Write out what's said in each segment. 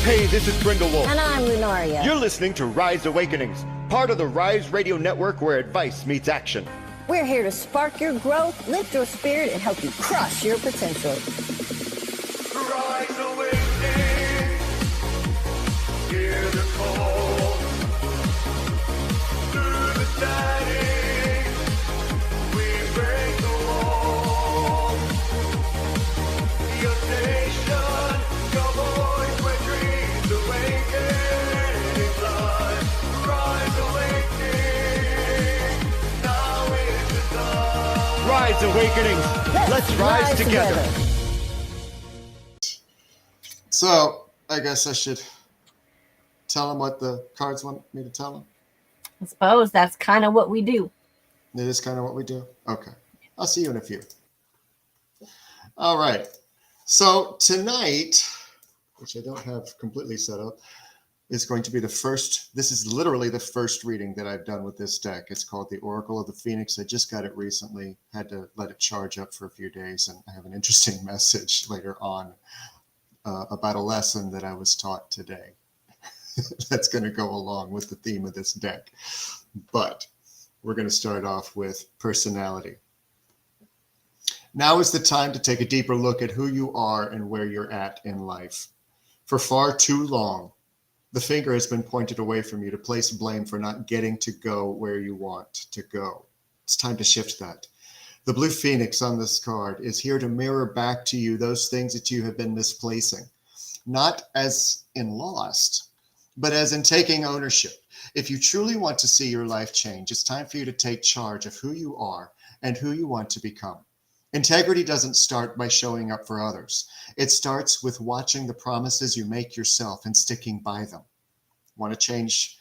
Hey, this is BrindeWolf. And I'm Lunaria. You're listening to Rise Awakenings, part of the Rise Radio Network where advice meets action. We're here to spark your growth, lift your spirit, and help you crush your potential. Rise Awakening, hear the call. Through the static, we break the wall. Your station, your voice where dreams awaken. Life, Rise Awakening, now is the time. Rise Awakenings, let's rise together. So, I guess I should tell them what the cards want me to tell them. I suppose that's kind of what we do. It is kind of what we do? Okay. I'll see you in a few. All right. So, tonight, which I don't have completely set up, is going to be the first. This is literally the first reading that I've done with this deck. It's called the Oracle of the Phoenix. I just got it recently. Had to let it charge up for a few days, and I have an interesting message later on about a lesson that I was taught today. That's going to go along with the theme of this deck. But we're going to start off with personality. Now is the time to take a deeper look at who you are and where you're at in life. For far too long, the finger has been pointed away from you to place blame for not getting to go where you want to go. It's time to shift that. The blue phoenix on this card is here to mirror back to you those things that you have been misplacing, not as in lost, but as in taking ownership. If you truly want to see your life change, it's time for you to take charge of who you are and who you want to become. Integrity doesn't start by showing up for others. It starts with watching the promises you make yourself and sticking by them. Want change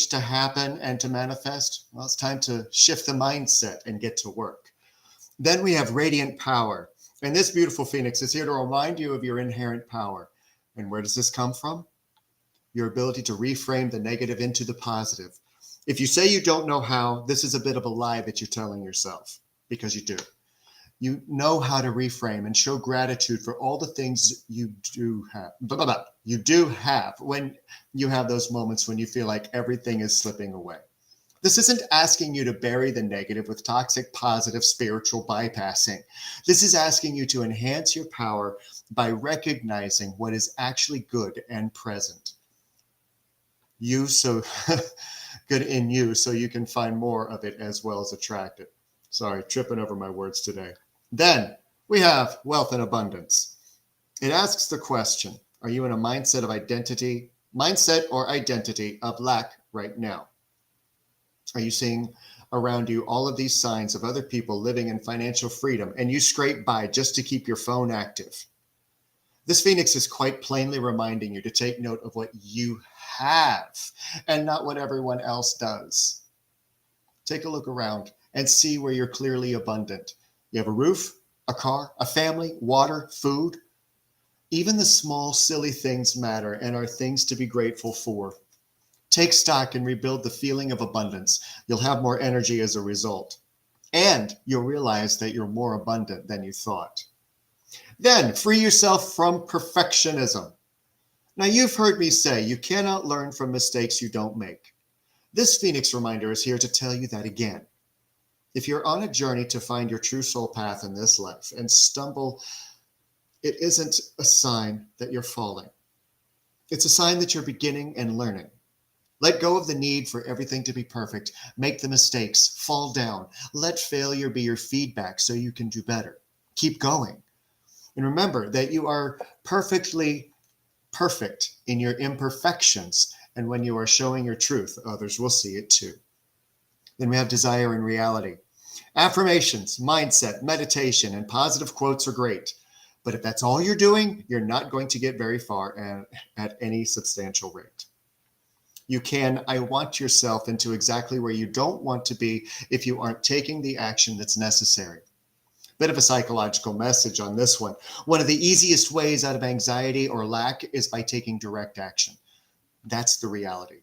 to happen and to manifest? Well, it's time to shift the mindset and get to work. Then we have radiant power. And this beautiful phoenix is here to remind you of your inherent power. And where does this come from? Your ability to reframe the negative into the positive. If you say you don't know how, this is a bit of a lie that you're telling yourself, because you do. You know how to reframe and show gratitude for all the things you do have. You do have when you have those moments when you feel like everything is slipping away. This isn't asking you to bury the negative with toxic, positive, spiritual bypassing. This is asking you to enhance your power by recognizing what is actually good and present. You so good in you so you can find more of it as well as attract it. Sorry, tripping over my words today. Then we have wealth and abundance. It asks the question, are you in a mindset or identity of lack right now? Are you seeing around you all of these signs of other people living in financial freedom and you scrape by just to keep your phone active? This phoenix is quite plainly reminding you to take note of what you have and not what everyone else does. Take a look around and see where you're clearly abundant. You have a roof, a car, a family, water, food. Even the small, silly things matter and are things to be grateful for. Take stock and rebuild the feeling of abundance. You'll have more energy as a result. And you'll realize that you're more abundant than you thought. Then free yourself from perfectionism. Now, you've heard me say you cannot learn from mistakes you don't make. This Phoenix reminder is here to tell you that again. If you're on a journey to find your true soul path in this life and stumble, it isn't a sign that you're falling. It's a sign that you're beginning and learning. Let go of the need for everything to be perfect. Make the mistakes, fall down. Let failure be your feedback so you can do better. Keep going. And remember that you are perfectly perfect in your imperfections. And when you are showing your truth, others will see it too. Then we have desire and reality. Affirmations, mindset, meditation, and positive quotes are great. But if that's all you're doing, you're not going to get very far at any substantial rate. You can I want yourself into exactly where you don't want to be if you aren't taking the action that's necessary. Bit of a psychological message on this one. One of the easiest ways out of anxiety or lack is by taking direct action. That's the reality.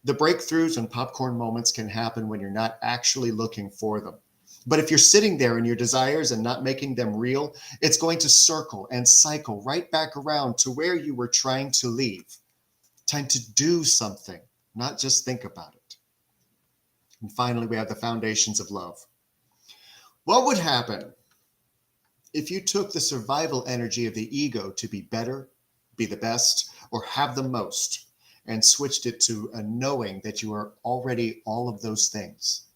The breakthroughs and popcorn moments can happen when you're not actually looking for them. But if you're sitting there in your desires and not making them real, it's going to circle and cycle right back around to where you were trying to leave. Time to do something, not just think about it. And finally, we have the foundations of love. What would happen if you took the survival energy of the ego to be better, be the best, or have the most, and switched it to a knowing that you are already all of those things?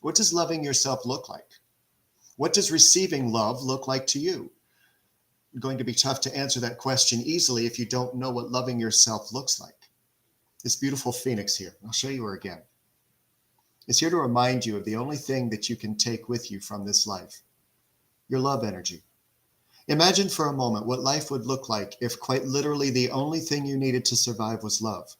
What does loving yourself look like? What does receiving love look like to you? It's going to be tough to answer that question easily if you don't know what loving yourself looks like. This beautiful phoenix here, I'll show you her again, is here to remind you of the only thing that you can take with you from this life, your love energy. Imagine for a moment what life would look like if quite literally the only thing you needed to survive was love.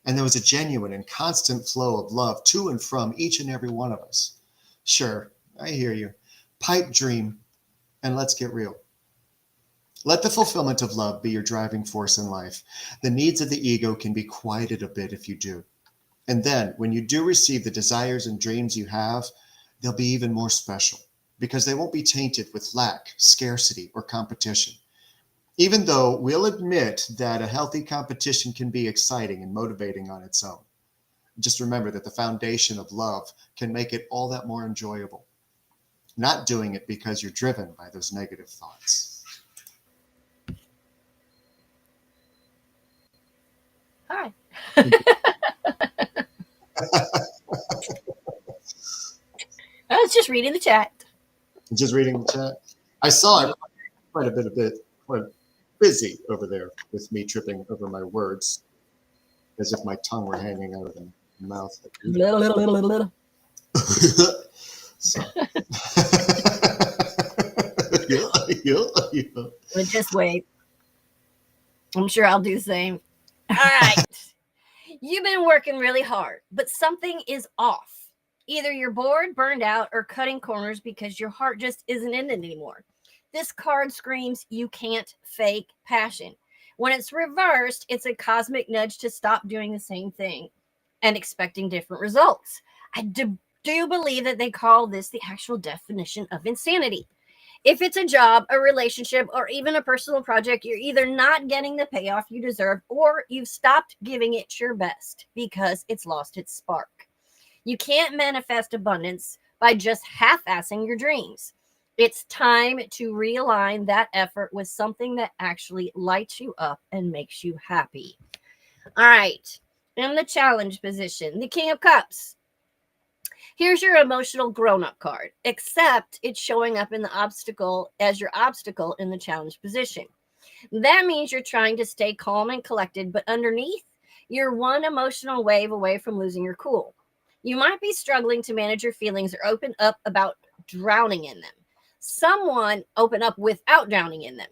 And there was a genuine and constant flow of love to and from each and every one of us. Sure, I hear you. Pipe dream, and let's get real. Let the fulfillment of love be your driving force in life. The needs of the ego can be quieted a bit if you do. And then when you do receive the desires and dreams you have, they'll be even more special because they won't be tainted with lack, scarcity, or competition. Even though we'll admit that a healthy competition can be exciting and motivating on its own. Just remember that the foundation of love can make it all that more enjoyable. Not doing it because you're driven by those negative thoughts. Hi. I was just reading the chat. Just reading the chat. I saw it quite busy over there with me tripping over my words as if my tongue were hanging out of the mouth. Little. So. yeah. But just wait. I'm sure I'll do the same. All right. You've been working really hard, but something is off. Either you're bored, burned out, or cutting corners because your heart just isn't in it anymore. This card screams you can't fake passion. When it's reversed, it's a cosmic nudge to stop doing the same thing and expecting different results. I do believe that they call this the actual definition of insanity. If it's a job, a relationship, or even a personal project, you're either not getting the payoff you deserve or you've stopped giving it your best because it's lost its spark. You can't manifest abundance by just half-assing your dreams. It's time to realign that effort with something that actually lights you up and makes you happy. All right. In the challenge position, the King of Cups. Here's your emotional grown-up card, except it's showing up in the obstacle as your obstacle in the challenge position. That means you're trying to stay calm and collected, but underneath, you're one emotional wave away from losing your cool. You might be struggling to manage your feelings or open up about drowning in them. Someone open up without drowning in them.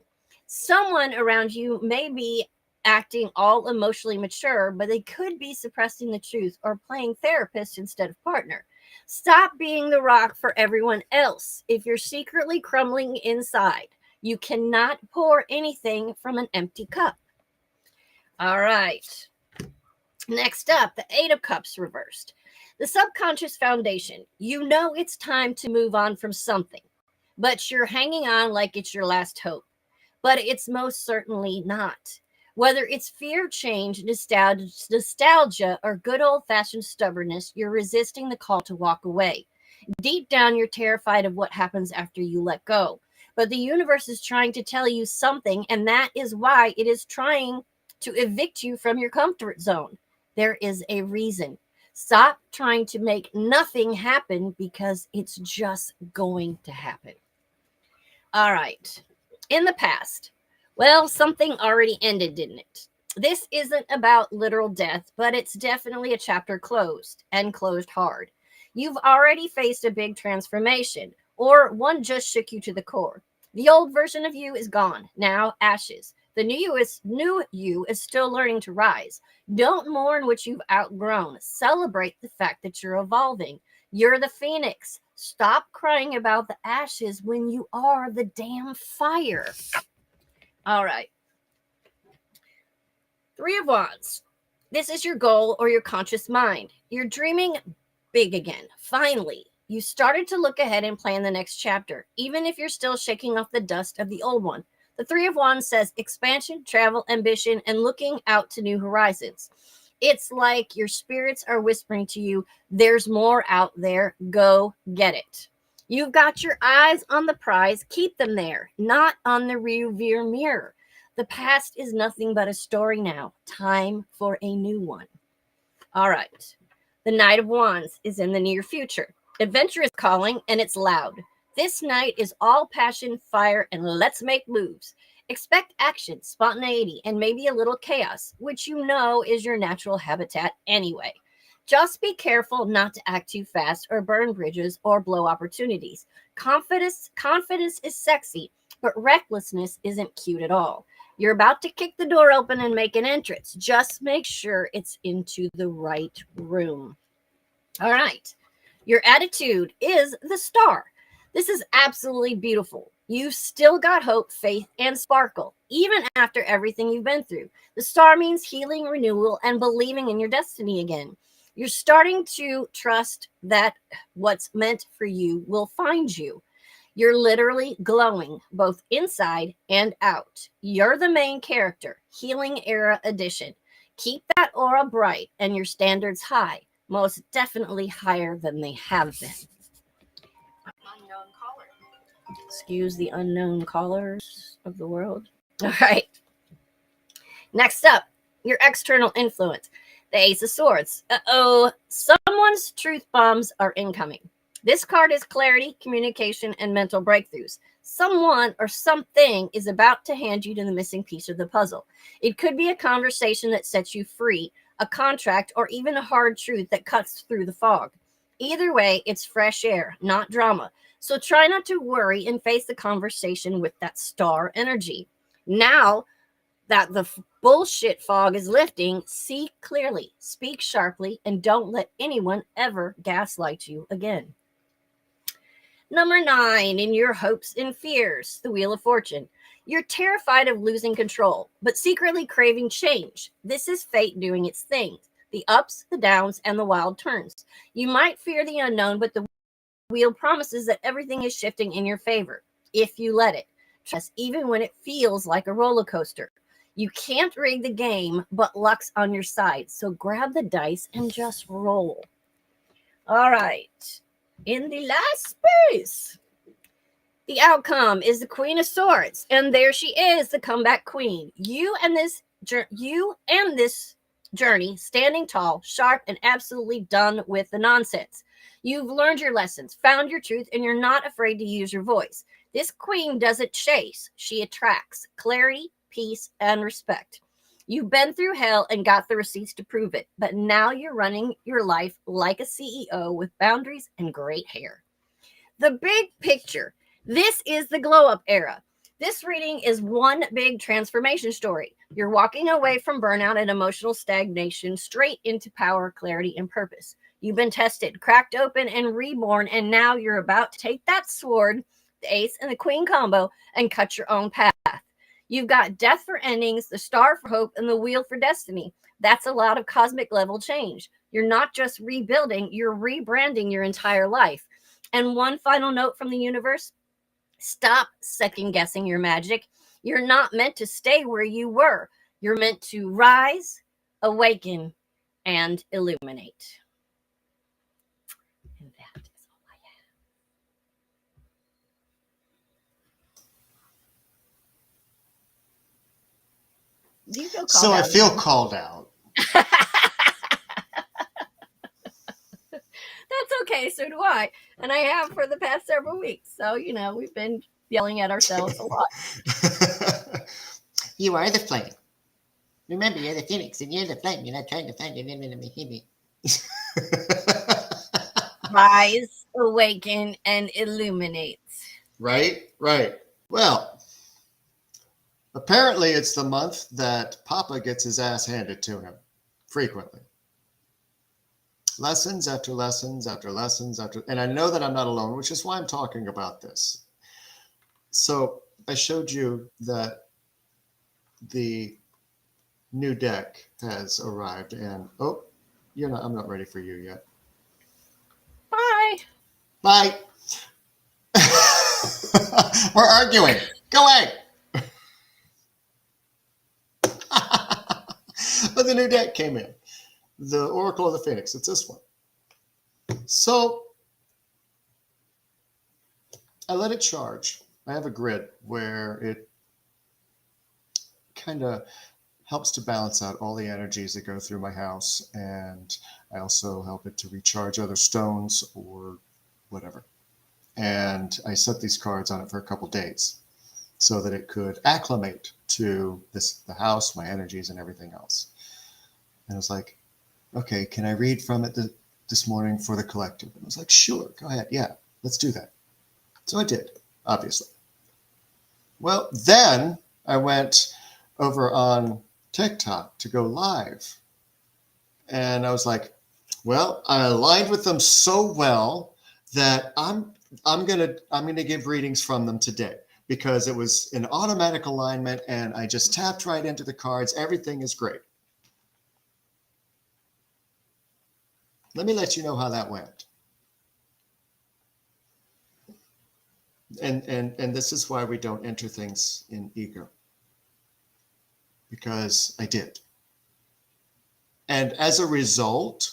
Someone around you may be acting all emotionally mature, but they could be suppressing the truth or playing therapist instead of partner. Stop being the rock for everyone else. If you're secretly crumbling inside, you cannot pour anything from an empty cup. All right. Next up, the Eight of Cups reversed. The subconscious foundation. You know it's time to move on from something, but you're hanging on like it's your last hope. But it's most certainly not. Whether it's fear of change, nostalgia, or good old-fashioned stubbornness, you're resisting the call to walk away. Deep down, you're terrified of what happens after you let go. But the universe is trying to tell you something, and that is why it is trying to evict you from your comfort zone. There is a reason. Stop trying to make nothing happen because it's just going to happen. All right. In the past, well, something already ended, didn't it? This isn't about literal death, but it's definitely a chapter closed, and closed hard. You've already faced a big transformation, or one just shook you to the core. The old version of you is gone, now ashes. The new you is still learning to rise. Don't mourn what you've outgrown. Celebrate the fact that you're evolving. You're the phoenix. Stop crying about the ashes when you are the damn fire. All right. Three of Wands. This is your goal or your conscious mind. You're dreaming big again. Finally, You started to look ahead and plan the next chapter, even if you're still shaking off the dust of the old one. The Three of Wands says expansion, travel, ambition, and looking out to new horizons. It's like your spirits are whispering to you, there's more out there. Go get it. You've got your eyes on the prize. Keep them there, not on the rearview mirror. The past is nothing but a story now. Time for a new one. All right. The Knight of Wands is in the near future. Adventure is calling, and it's loud. This night is all passion, fire, and let's make moves. Expect action, spontaneity, and maybe a little chaos, which you know is your natural habitat anyway. Just be careful not to act too fast or burn bridges or blow opportunities. Confidence is sexy, but recklessness isn't cute at all. You're about to kick the door open and make an entrance. Just make sure it's into the right room. All right. Your attitude is the Star. This is absolutely beautiful. You've still got hope, faith, and sparkle, even after everything you've been through. The Star means healing, renewal, and believing in your destiny again. You're starting to trust that what's meant for you will find you. You're literally glowing both inside and out. You're the main character, Healing Era Edition. Keep that aura bright and your standards high, most definitely higher than they have been. Unknown caller. Excuse the unknown callers of the world. All right. Next up, your external influence, the Ace of Swords. Uh-oh, someone's truth bombs are incoming. This card is clarity, communication, and mental breakthroughs. Someone or something is about to hand you the missing piece of the puzzle. It could be a conversation that sets you free, a contract, or even a hard truth that cuts through the fog. Either way, it's fresh air, not drama. So try not to worry and face the conversation with that star energy. Now that the bullshit fog is lifting, see clearly, speak sharply, and don't let anyone ever gaslight you again. Number 9, in your hopes and fears, the Wheel of Fortune. You're terrified of losing control, but secretly craving change. This is fate doing its thing. The ups, the downs, and the wild turns. You might fear the unknown, but the wheel promises that everything is shifting in your favor, if you let it. Trust even when it feels like a roller coaster. You can't rig the game, but luck's on your side. So grab the dice and just roll. All right. In the last space, the outcome is the Queen of Swords, and there she is, the comeback queen. You and this journey, standing tall, sharp, and absolutely done with the nonsense. You've learned your lessons, found your truth, and you're not afraid to use your voice. This queen doesn't chase; she attracts clarity, peace, and respect. You've been through hell and got the receipts to prove it, but now you're running your life like a CEO with boundaries and great hair. The big picture. This is the glow up era. This reading is one big transformation story. You're walking away from burnout and emotional stagnation straight into power, clarity, and purpose. You've been tested, cracked open, and reborn, and now you're about to take that sword, the ace and the queen combo, and cut your own path. You've got death for endings, the star for hope, and the wheel for destiny. That's a lot of cosmic level change. You're not just rebuilding, you're rebranding your entire life. And one final note from the universe: stop second guessing your magic. You're not meant to stay where you were. You're meant to rise, awaken, and illuminate. And that is all I have. Do you feel called So I out? feel called out. That's okay. So do I. And I have for the past several weeks. So, we've been yelling at ourselves a lot. You are the flame. Remember, you're the phoenix, and you're the flame. You're not trying to find an enemy. Rise, awaken, and illuminate. Right. Well, apparently it's the month that Papa gets his ass handed to him frequently. Lessons after lessons after lessons after, and I know that I'm not alone, which is why I'm talking about this. So I showed you that the new deck has arrived, and I'm not ready for you yet. Bye. Bye. We're arguing. Go away. But the new deck came in. The Oracle of the Phoenix. It's this one. So I let it charge. I have a grid where it kind of helps to balance out all the energies that go through my house. And I also help it to recharge other stones or whatever. And I set these cards on it for a couple days so that it could acclimate to the house, my energies, and everything else. And I was like, okay, can I read from it this morning for the collective? And I was like, sure, go ahead. Yeah, let's do that. So I did, obviously. Well, then I went over on TikTok to go live. And I was like, well, I aligned with them so well that I'm gonna give readings from them today because it was an automatic alignment and I just tapped right into the cards. Everything is great. Let me let you know how that went. And this is why we don't enter things in ego. Because I did. And as a result,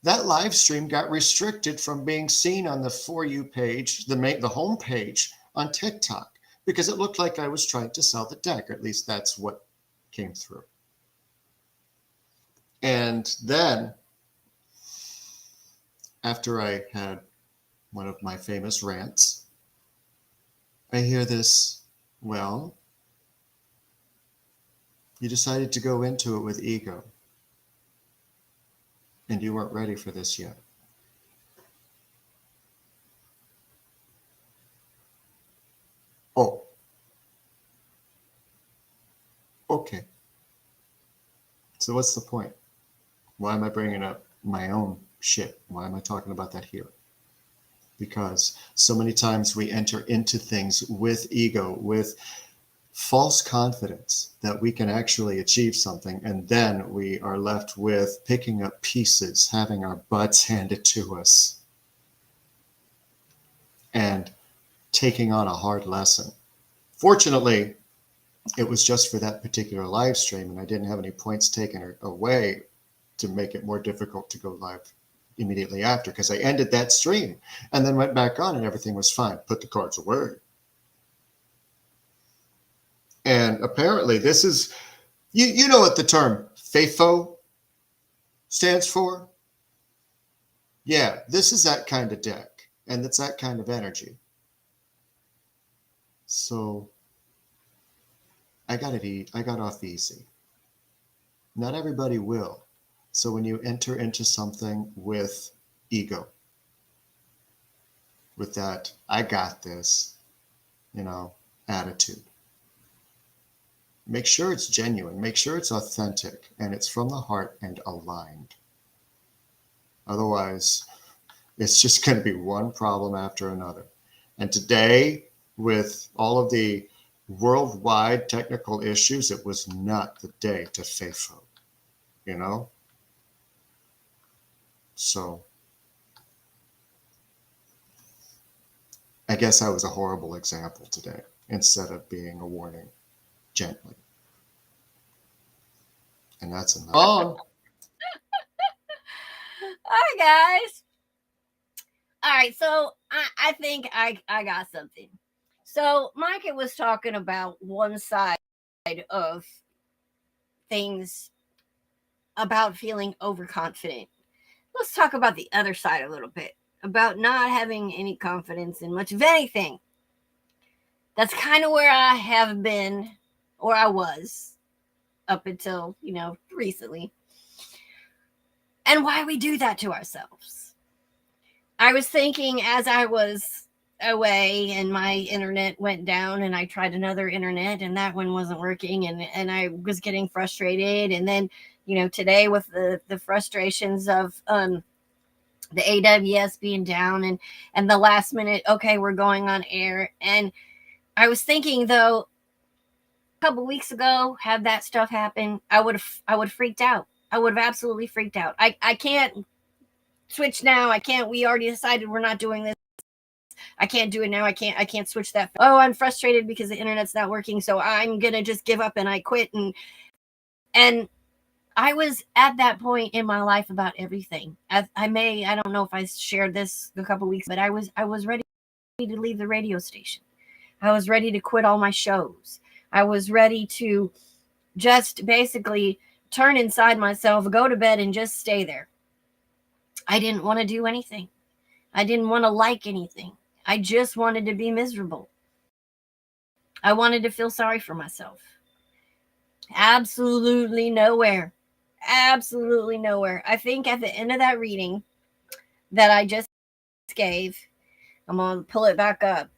that live stream got restricted from being seen on the For You page, the home page on TikTok, because it looked like I was trying to sell the deck, or at least that's what came through. And then, after I had one of my famous rants, I hear this, well, you decided to go into it with ego, and you weren't ready for this yet. Oh. Okay. So what's the point? Why am I bringing up my own shit? Why am I talking about that here? Because so many times we enter into things with ego, with false confidence that we can actually achieve something, and then we are left with picking up pieces, having our butts handed to us, and taking on a hard lesson. Fortunately, it was just for that particular live stream, and I didn't have any points taken away to make it more difficult to go live immediately after, because I ended that stream and then went back on and everything was fine. Put the cards away. And apparently this is, you know what the term FAFO stands for? Yeah, this is that kind of deck, and it's that kind of energy. So I got off easy. Not everybody will. So when you enter into something with ego, with that, I got this, attitude, make sure it's genuine, make sure it's authentic, and it's from the heart and aligned. Otherwise, it's just going to be one problem after another. And today, with all of the worldwide technical issues, it was not the day to FAFO, So I guess I was a horrible example today instead of being a warning gently. And that's enough. Oh. Hi, guys. All right, so I think I got something. So Micah was talking about one side of things about feeling overconfident. Let's talk about the other side a little bit, about not having any confidence in much of anything. That's kind of where I have been, or I was, up until, recently. And why we do that to ourselves. I was thinking as I was away and my internet went down and I tried another internet and that one wasn't working and I was getting frustrated. And then, today with the frustrations of the AWS being down and the last minute, okay, we're going on air. And I was thinking, though, a couple weeks ago, had that stuff happen, I would have freaked out. I would have absolutely freaked out. I can't switch now. I can't. We already decided we're not doing this. I can't do it now. I can't switch that. Oh, I'm frustrated because the internet's not working. So I'm going to just give up and I quit. And I was at that point in my life about everything. I don't know if I shared this a couple weeks, but I was ready to leave the radio station. I was ready to quit all my shows. I was ready to just basically turn inside myself, go to bed and just stay there. I didn't want to do anything. I didn't want to like anything. I just wanted to be miserable. I wanted to feel sorry for myself. Absolutely nowhere. Absolutely nowhere. I think at the end of that reading that I just gave, I'm going to pull it back up.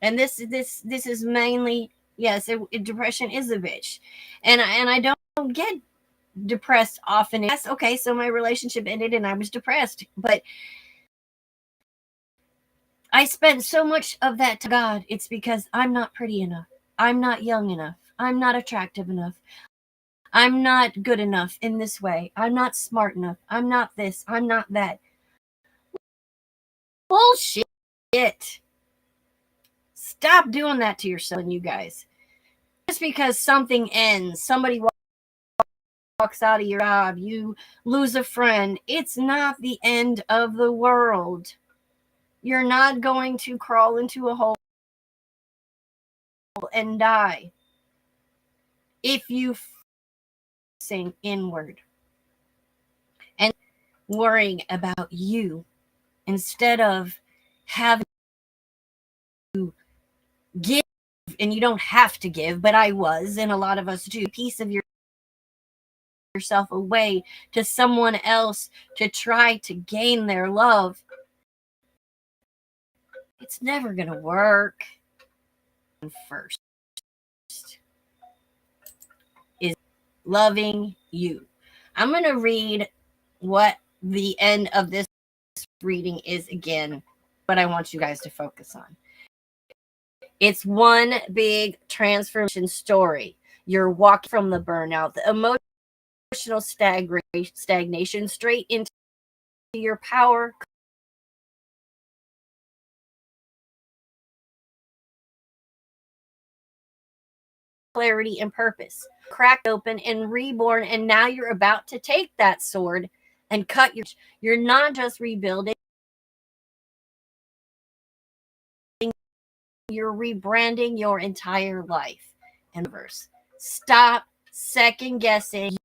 And this is mainly, yes, depression is a bitch. And I don't get depressed often. Yes, okay, so my relationship ended and I was depressed. But I spent so much of that to God. It's because I'm not pretty enough. I'm not young enough. I'm not attractive enough. I'm not good enough in this way. I'm not smart enough. I'm not this. I'm not that. Bullshit. Stop doing that to yourself, you guys. Just because something ends, somebody walks out of your job, you lose a friend, it's not the end of the world. You're not going to crawl into a hole and die if you sink inward and worrying about you instead of having to give. And you don't have to give, but I was, and a lot of us do, a piece of yourself away to someone else to try to gain their love. It's never going to work. First is loving you. I'm going to read what the end of this reading is again, but I want you guys to focus on. It's one big transformation story. You're walking from the burnout, the emotional stagnation, straight into your power, clarity, and purpose. Cracked open and reborn, and now you're about to take that sword and cut you're not just rebuilding, you're rebranding your entire life and verse. Stop second guessing.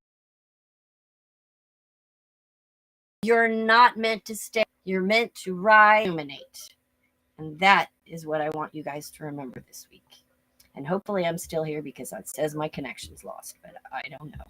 You're not meant to stay. You're meant to rise, illuminate. And that is what I want you guys to remember this week. And hopefully I'm still here because it says my connection's lost, but I don't know.